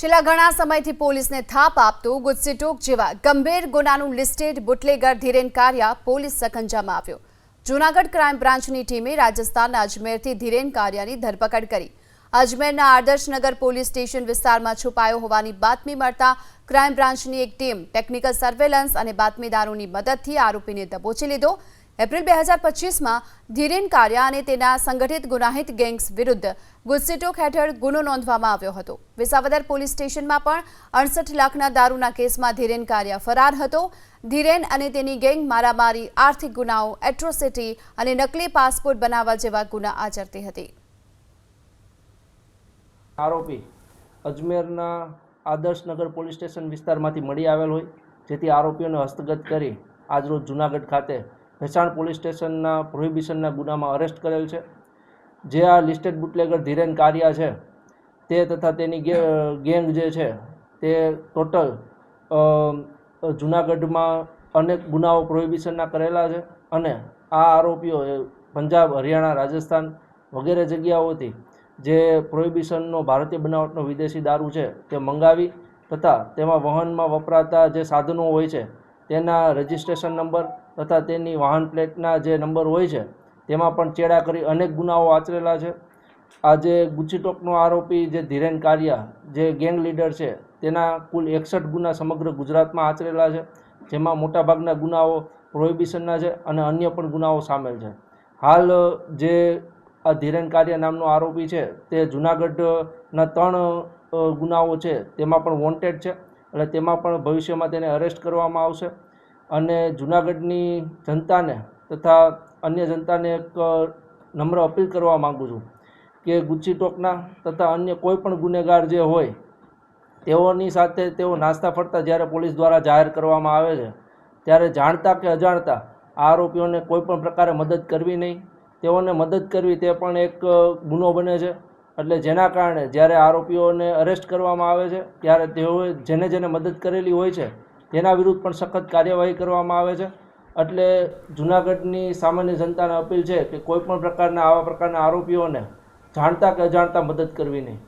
છેલ્લા ઘણા સમયથી પોલીસને થાપ આપતું ગુજસીટોક જેવા ગંભીર ગુનાનું લિસ્ટેડ બુટલેગર ધીરેન કારિયા પોલીસ સકંજામાં આવ્યો। જૂનાગઢ ક્રાઇમ બ્રાન્ચની ટીમે રાજસ્થાનના અજમેરથી ધીરેન કારિયાની ધરપકડ કરી। અજમેરના આદર્શનગર પોલીસ સ્ટેશન વિસ્તારમાં છુપાયો હોવાની બાતમી મળતા ક્રાઇમ બ્રાન્ચની એક ટીમ ટેકનિકલ સર્વેલન્સ અને બાતમીદારોની મદદથી આરોપીને દબોચી લીધો। એપ્રિલ 2025માં ધીરેન કારિયા અને તેના સંગઠિત ગુનાહિત ગેંગ્સ વિરુદ્ધ ગુજસીટોક હેઠળ ગુનો નોંધવામાં આવ્યો હતો। વિસાવદર પોલીસ સ્ટેશનમાં પણ 68 લાખના દારૂના કેસમાં ધીરેન કારિયા ફરાર હતો। ધીરેન અને તેની ગેંગ મારામારી, આર્થિક ગુનાઓ, એટ્રોસિટી અને નકલી પાસપોર્ટ બનાવવા જેવા ગુના આચરતી હતી। આરોપી અજમેરના આદર્શનગર પોલીસ સ્ટેશન વિસ્તારમાંથી મળી આવેલ હોય, જેથી આરોપીઓને હસ્તગત કરી આજરોજ જૂનાગઢ ખાતે ભેસાણ પોલીસ સ્ટેશનના પ્રોહિબિશનના ગુનામાં અરેસ્ટ કરેલ છે। જે આ લિસ્ટેડ બુટલેગર ધીરેન કારિયા છે તે તથા તેની ગેંગ જે છે તે ટોટલ જૂનાગઢમાં અનેક ગુનાઓ પ્રોહિબિશનના કરેલા છે અને આ આરોપીઓ પંજાબ, હરિયાણા, રાજસ્થાન વગેરે જગ્યાઓથી જે પ્રોહિબિશનનો ભારતીય બનાવટનો વિદેશી દારૂ છે તે મંગાવી તથા તેમાં વહનમાં વપરાતા જે સાધનો હોય છે તેના રજિસ્ટ્રેશન નંબર તથા તેની વાહન પ્લેટના જે નંબર હોય છે તેમાં પણ ચેડા કરી અનેક ગુનાઓ આચરેલા છે। આજે ગુજસીટોકનો આરોપી જે ધીરેન કારિયા જે ગેંગ લીડર છે તેના કુલ 61 ગુના સમગ્ર ગુજરાતમાં આચરેલા છે, જેમાં મોટાભાગના ગુનાઓ પ્રોહિબિશનના છે અને અન્ય પણ ગુનાઓ સામેલ છે। હાલ જે આ ધીરેન કારિયા નામનો આરોપી છે તે જૂનાગઢના 3 ગુનાઓ છે તેમાં પણ વોન્ટેડ છે એટલે તેમાં પણ ભવિષ્યમાં તેને અરેસ્ટ કરવામાં આવશે। અને જૂનાગઢની જનતાને તથા અન્ય જનતાને એક નમ્ર અપીલ કરવા માગું છું કે ગુજસીટોકના તથા અન્ય કોઈ પણ ગુનેગાર જે હોય તેઓની સાથે તેઓ નાસ્તા ફરતા જ્યારે પોલીસ દ્વારા જાહેર કરવામાં આવે છે ત્યારે જાણતા કે અજાણતા આરોપીઓને કોઈ પણ પ્રકારે મદદ કરવી નહીં। તેઓને મદદ કરવી તે પણ એક ગુનો બને છે, એટલે જેના કારણે જ્યારે આરોપીઓને અરેસ્ટ કરવામાં આવે છે ત્યારે તેઓએ જેને મદદ કરેલી હોય છે તેના વિરુદ્ધ પણ સખત કાર્યવાહી કરવામાં આવે છે। એટલે જૂનાગઢની સામાન્ય જનતાને અપીલ છે કે કોઈ પણ પ્રકારના આવા પ્રકારના આરોપીઓને જાણતા કે અજાણતા મદદ કરવી નહીં।